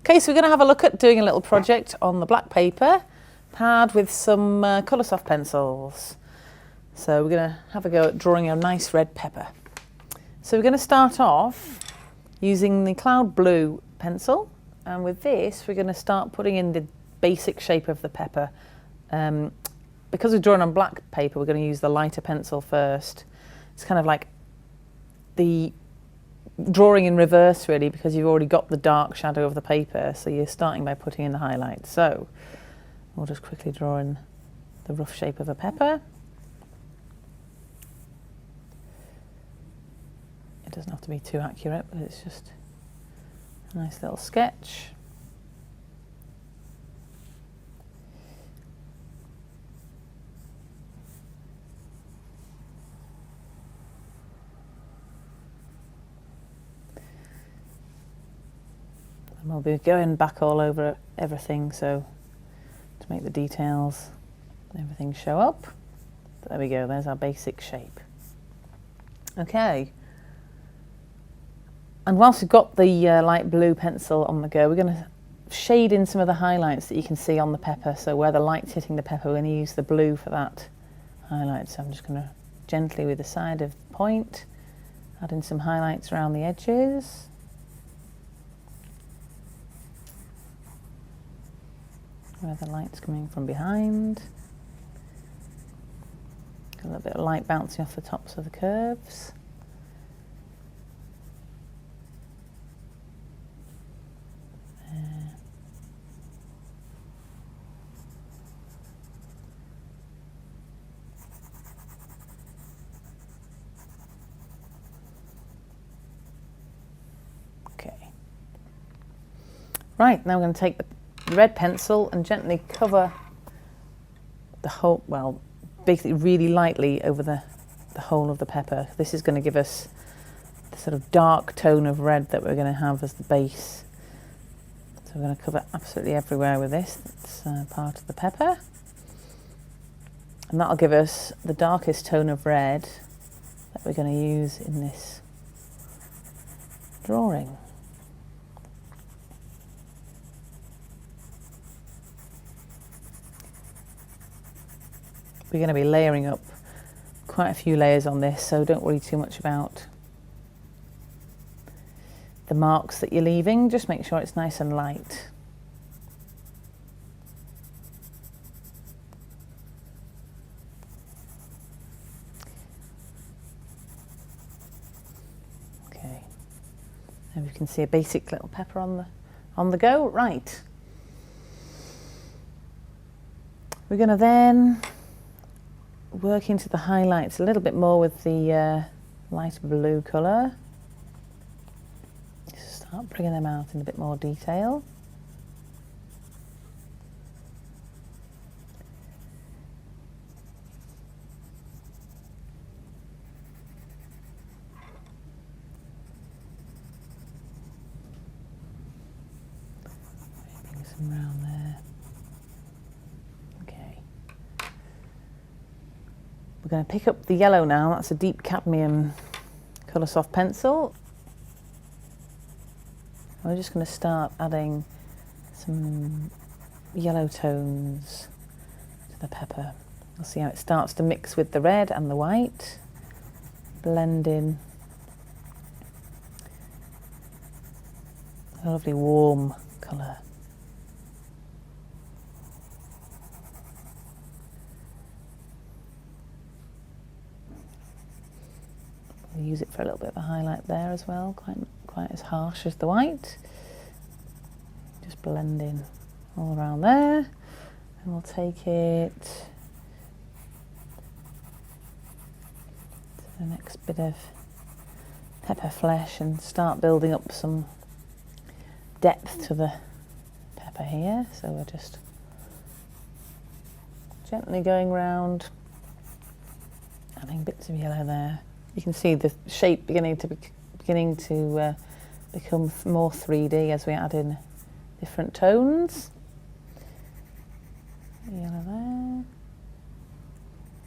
Okay, so we're going to have a look at doing a little project on the black paper pad with some Coloursoft pencils. So we're going to have a go at drawing a nice red pepper. So we're going to start off using the cloud blue pencil, and with this we're going to start putting in the basic shape of the pepper. Because we're drawing on black paper, we're going to use the lighter pencil first. It's kind of like the drawing in reverse really, because you've already got the dark shadow of the paper, so you're starting by putting in the highlights. So we'll just quickly draw in the rough shape of a pepper. It doesn't have to be too accurate, but it's just a nice little sketch. And we'll be going back all over everything, so to make the details and everything show up. There we go, there's our basic shape. Okay. And whilst we've got the light blue pencil on the go, we're going to shade in some of the highlights that you can see on the pepper. So where the light's hitting the pepper, we're going to use the blue for that highlight. So I'm just going to gently, with the side of the point, add in some highlights around the edges. Where the light's coming from behind. A little bit of light bouncing off the tops of the curves. Okay. Right, now we're going to take the red pencil and gently cover the whole, well, basically really lightly over the whole of the pepper. This is going to give us the sort of dark tone of red that we're going to have as the base. So we're going to cover absolutely everywhere with this. That's part of the pepper. And that'll give us the darkest tone of red that we're going to use in this drawing. We're going to be layering up quite a few layers on this, so don't worry too much about the marks that you're leaving. Just make sure it's nice and light. Okay, and you can see a basic little pepper on the go. Right, we're going to then work into the highlights a little bit more with the light blue colour. Just start bringing them out in a bit more detail. Bring some around there. We're going to pick up the yellow now. That's a deep cadmium Coloursoft pencil. We're just going to start adding some yellow tones to the pepper. You'll see how it starts to mix with the red and the white, blend in a lovely warm colour. We'll use it for a little bit of a highlight there as well, quite as harsh as the white. Just blend in all around there, and we'll take it to the next bit of pepper flesh and start building up some depth to the pepper here. So we're just gently going round, adding bits of yellow there. You can see the shape beginning to become more 3D as we add in different tones. Yellow there.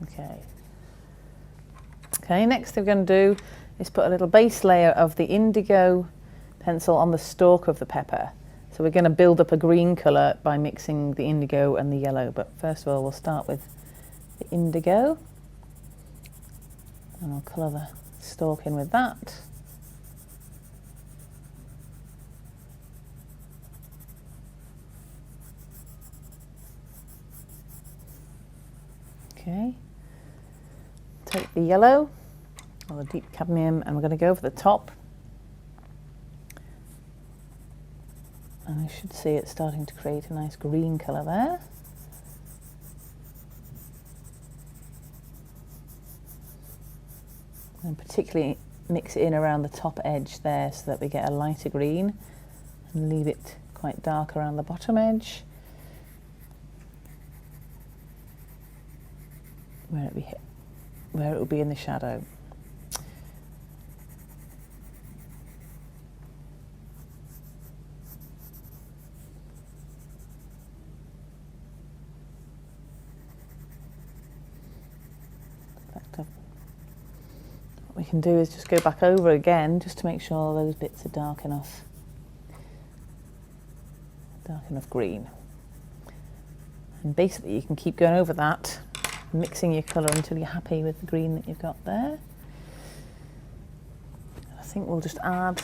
Okay. Okay, next thing we're going to do is put a little base layer of the indigo pencil on the stalk of the pepper. So we're going to build up a green colour by mixing the indigo and the yellow, but first of all we'll start with the indigo and I'll colour the stalk in with that. Okay, take the yellow or the deep cadmium and we're going to go over the top. And you should see it starting to create a nice green colour there. And particularly mix it in around the top edge there so that we get a lighter green, and leave it quite dark around the bottom edge where it will be in the shadow. What we can do is just go back over again just to make sure those bits are dark enough green. And basically you can keep going over that, mixing your colour until you're happy with the green that you've got there. I think we'll just add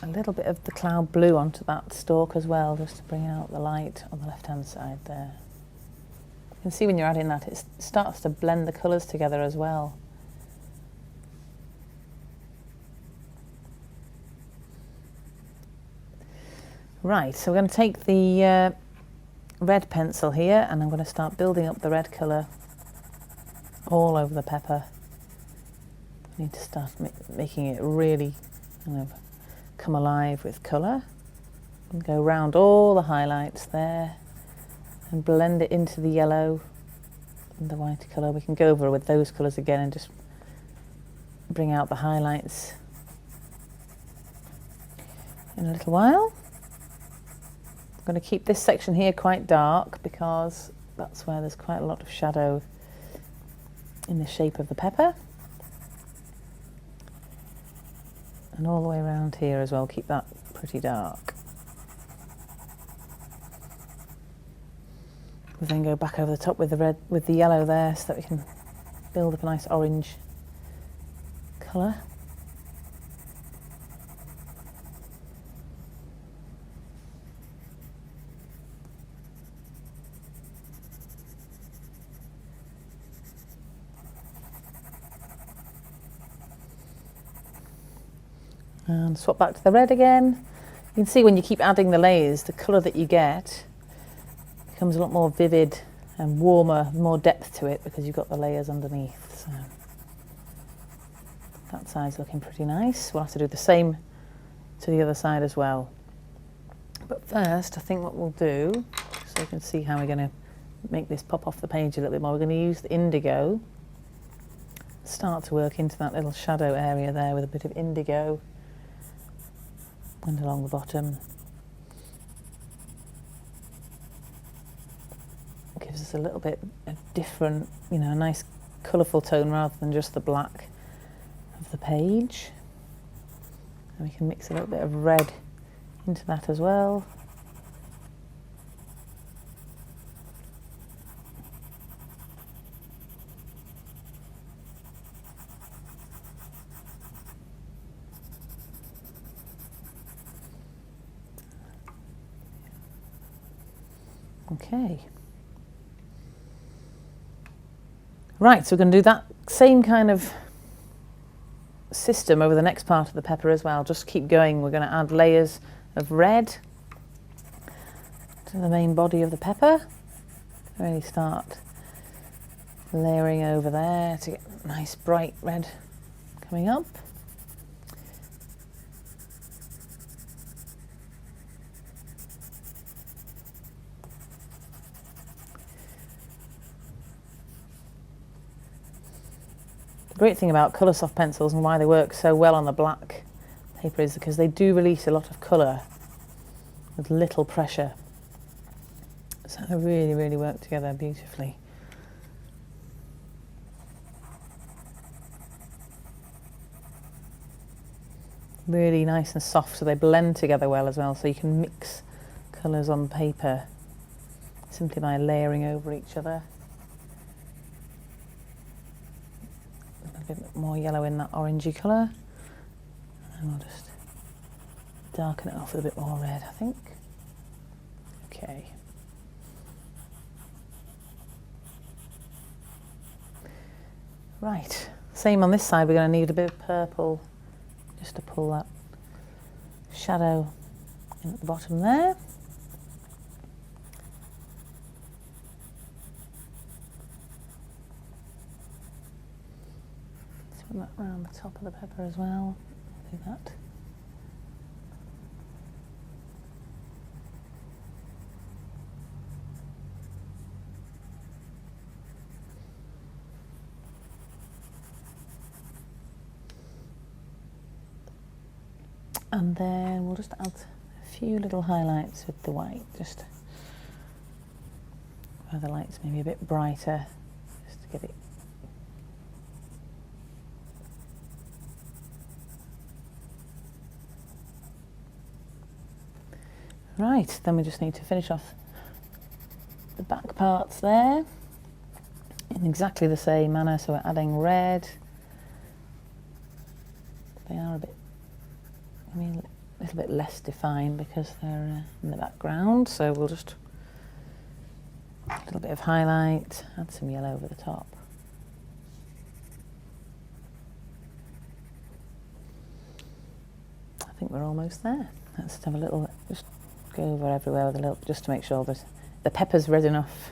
a little bit of the cloud blue onto that stalk as well, just to bring out the light on the left hand side there. You can see when you're adding that it starts to blend the colours together as well. Right, so we're going to take the red pencil here and I'm going to start building up the red colour all over the pepper. I need to start making it really kind of come alive with colour. And go around all the highlights there and blend it into the yellow and the white colour. We can go over with those colours again and just bring out the highlights in a little while. I'm going to keep this section here quite dark because that's where there's quite a lot of shadow in the shape of the pepper. And all the way around here as well, keep that pretty dark. We then go back over the top with the red, with the yellow there, so that we can build up a nice orange colour. And swap back to the red again. You can see when you keep adding the layers, the colour that you get becomes a lot more vivid and warmer, more depth to it because you've got the layers underneath. So that side's looking pretty nice. We'll have to do the same to the other side as well. But first, I think what we'll do, so you can see how we're going to make this pop off the page a little bit more, we're going to use the indigo, start to work into that little shadow area there with a bit of indigo and along the bottom. It gives us a little bit of different, you know, a nice colourful tone rather than just the black of the page. And we can mix a little bit of red into that as well. Okay. Right, so we're going to do that same kind of system over the next part of the pepper as well. Just keep going. We're going to add layers of red to the main body of the pepper. Really start layering over there to get nice bright red coming up. The great thing about Coloursoft pencils and why they work so well on the black paper is because they do release a lot of colour with little pressure. So they really, really work together beautifully. really nice and soft, so they blend together well as well, so you can mix colours on paper simply by layering over each other. A bit more yellow in that orangey colour, and we'll just darken it off with a bit more red, I think. Okay. Right, same on this side, we're going to need a bit of purple just to pull that shadow in at the bottom there. Swing that around the top of the pepper as well. Do that. And then we'll just add a few little highlights with the white, just where the light's maybe a bit brighter, just to get it. Right, then we just need to finish off the back parts there in exactly the same manner. So we're adding red. They are a little bit less defined because they're in the background, so we'll just a little bit of highlight, add some yellow over the top. I think we're almost there. Let's have a little, just go over everywhere with a little, just to make sure that the pepper's red enough.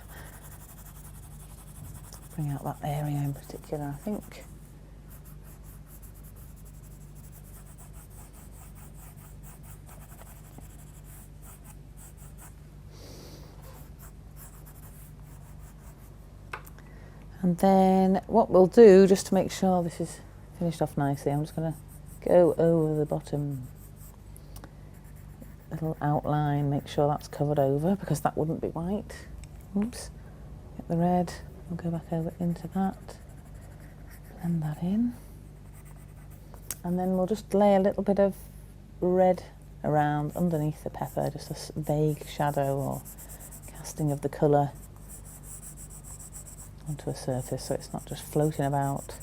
Bring out that area in particular, I think. And then what we'll do, just to make sure this is finished off nicely, I'm just going to go over the bottom little outline, make sure that's covered over, because that wouldn't be white. Oops. Get the red, we'll go back over into that, blend that in. And then we'll just lay a little bit of red around underneath the pepper, just a vague shadow or casting of the colour onto a surface, so it's not just floating about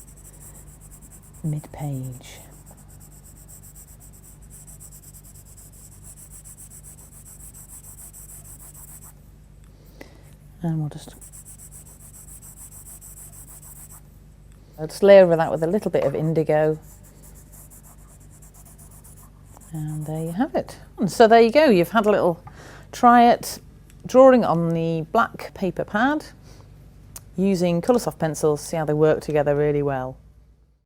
mid-page. And we'll just layer over that with a little bit of indigo. And there you have it. And so there you go, you've had a little try at drawing on the black paper pad using Coloursoft pencils, see how they work together really well.